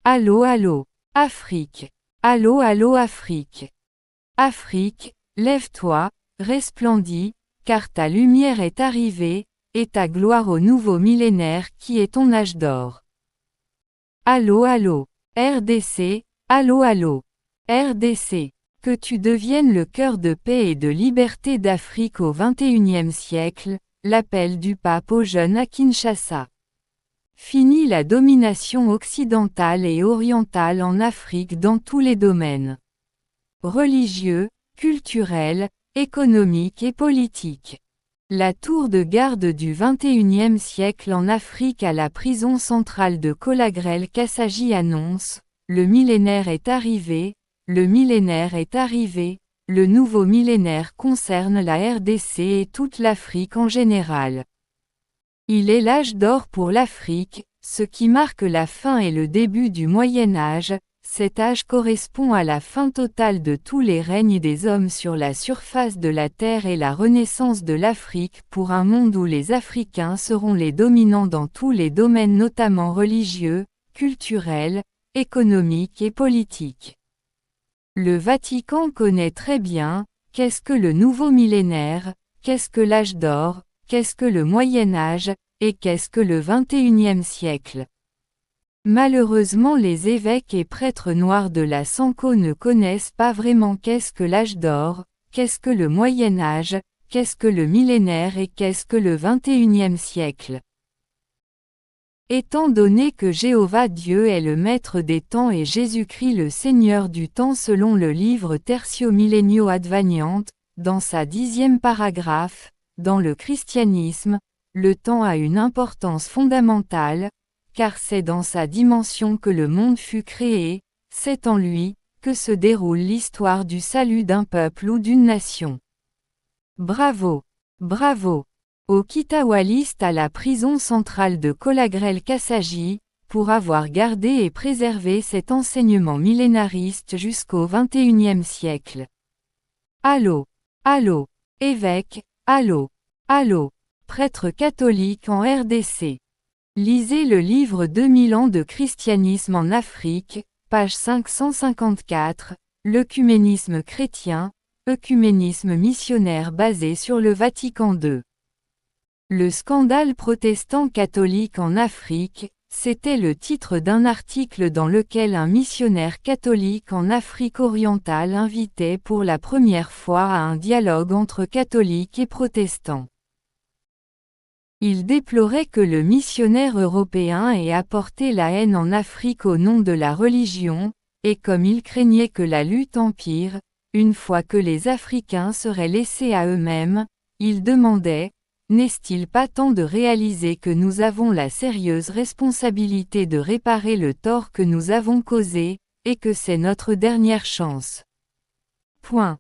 Allô allô, Afrique. Allô allô Afrique. Afrique, lève-toi, resplendis, car ta lumière est arrivée, et ta gloire au nouveau millénaire qui est ton âge d'or. Allô allô, RDC, allô allô, RDC. Que tu deviennes le cœur de paix et de liberté d'Afrique au XXIe siècle, l'appel du pape aux jeunes à Kinshasa. Fini la domination occidentale et orientale en Afrique dans tous les domaines. Religieux, culturel, économique et politique. La tour de garde du XXIe siècle en Afrique à la prison centrale de Kolagrel-Kassaji annonce « Le millénaire est arrivé, le millénaire est arrivé, le nouveau millénaire concerne la RDC et toute l'Afrique en général. Il est l'âge d'or pour l'Afrique, ce qui marque la fin et le début du Moyen Âge. Cet âge correspond à la fin totale de tous les règnes des hommes sur la surface de la Terre et la renaissance de l'Afrique pour un monde où les Africains seront les dominants dans tous les domaines notamment religieux, culturels, économiques et politiques. Le Vatican connaît très bien, qu'est-ce que le nouveau millénaire, qu'est-ce que l'âge d'or, qu'est-ce que le Moyen Âge, et qu'est-ce que le XXIe siècle. Malheureusement les évêques et prêtres noirs de la Sanko ne connaissent pas vraiment qu'est-ce que l'âge d'or, qu'est-ce que le Moyen Âge, qu'est-ce que le millénaire et qu'est-ce que le XXIe siècle. Étant donné que Jéhovah Dieu est le maître des temps et Jésus-Christ le Seigneur du temps selon le livre Tertio Millennio Adveniant, dans sa 10e paragraphe, dans le christianisme, le temps a une importance fondamentale, car c'est dans sa dimension que le monde fut créé, c'est en lui, que se déroule l'histoire du salut d'un peuple ou d'une nation. Bravo! Bravo! Aux kitawalistes à la prison centrale de Kolagrel-Kassaji, pour avoir gardé et préservé cet enseignement millénariste jusqu'au XXIe siècle. Allô! Allô! Évêque! Allô! Allô! Prêtre catholique en RDC. Lisez le livre 2000 ans de christianisme en Afrique, page 554, l'œcuménisme chrétien, œcuménisme missionnaire basé sur le Vatican II. Le scandale protestant catholique en Afrique, c'était le titre d'un article dans lequel un missionnaire catholique en Afrique orientale invitait pour la première fois à un dialogue entre catholiques et protestants. Il déplorait que le missionnaire européen ait apporté la haine en Afrique au nom de la religion, et comme il craignait que la lutte empire, une fois que les Africains seraient laissés à eux-mêmes, il demandait « N'est-il pas temps de réaliser que nous avons la sérieuse responsabilité de réparer le tort que nous avons causé, et que c'est notre dernière chance ?» Point.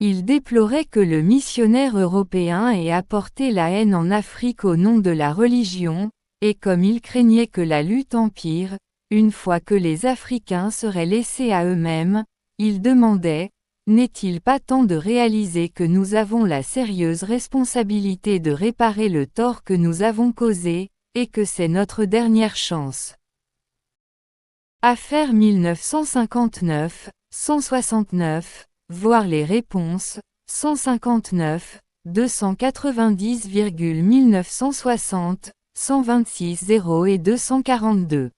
Il déplorait que le missionnaire européen ait apporté la haine en Afrique au nom de la religion, et comme il craignait que la lutte empire, une fois que les Africains seraient laissés à eux-mêmes, il demandait « N'est-il pas temps de réaliser que nous avons la sérieuse responsabilité de réparer le tort que nous avons causé, et que c'est notre dernière chance ?» Affaire 1959, 169. Voir les réponses, 159, 290,1960, 126-0 et 242.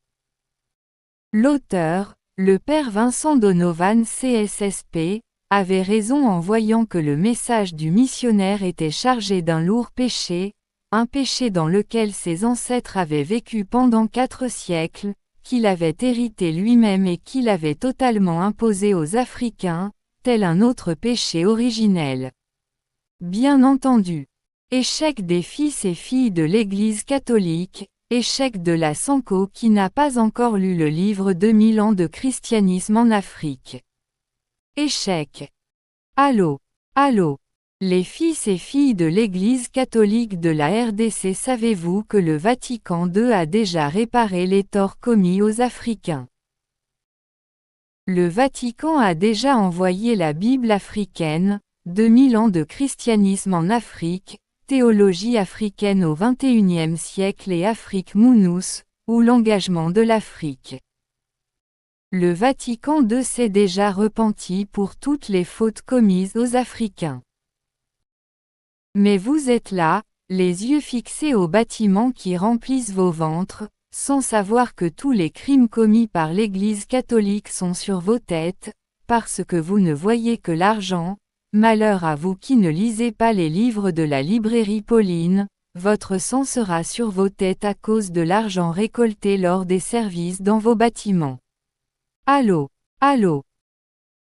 L'auteur, le père Vincent Donovan CSSP, avait raison en voyant que le message du missionnaire était chargé d'un lourd péché, un péché dans lequel ses ancêtres avaient vécu pendant 4 siècles, qu'il avait hérité lui-même et qu'il avait totalement imposé aux Africains, tel un autre péché originel. Bien entendu. Échec des fils et filles de l'Église catholique, échec de la Sanko qui n'a pas encore lu le livre 2000 ans de christianisme en Afrique. Échec. Allô. Allô. Les fils et filles de l'Église catholique de la RDC, savez-vous que le Vatican II a déjà réparé les torts commis aux Africains? Le Vatican a déjà envoyé la Bible africaine, 2000 ans de christianisme en Afrique, théologie africaine au XXIe siècle et Afrique Mounous, ou l'engagement de l'Afrique. Le Vatican II s'est déjà repenti pour toutes les fautes commises aux Africains. Mais vous êtes là, les yeux fixés aux bâtiments qui remplissent vos ventres, sans savoir que tous les crimes commis par l'Église catholique sont sur vos têtes, parce que vous ne voyez que l'argent. Malheur à vous qui ne lisez pas les livres de la librairie Pauline, votre sang sera sur vos têtes à cause de l'argent récolté lors des services dans vos bâtiments. Allô, allô.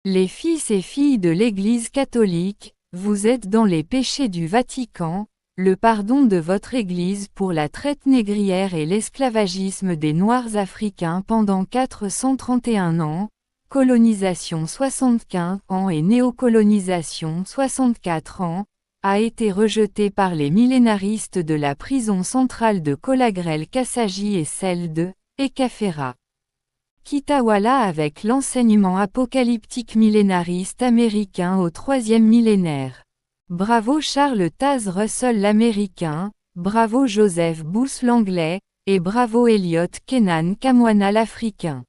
Les fils et filles de l'Église catholique, vous êtes dans les péchés du Vatican, le pardon de votre Église pour la traite négrière et l'esclavagisme des Noirs africains pendant 431 ans, colonisation 75 ans et néocolonisation 64 ans, a été rejeté par les millénaristes de la prison centrale de Collagrel-Kassagie et celle de Ekafera. Kitawala avec l'enseignement apocalyptique millénariste américain au troisième millénaire. Bravo Charles Taz Russell l'américain, bravo Joseph Booth l'anglais, et bravo Elliot Kennan Kamwana l'africain.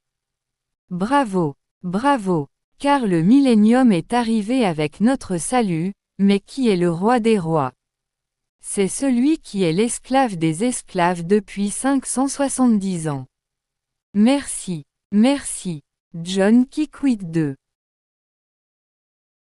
Bravo, bravo, car le millénium est arrivé avec notre salut, mais qui est le roi des rois? C'est celui qui est l'esclave des esclaves depuis 570 ans. Merci. Merci. John Kikuit II.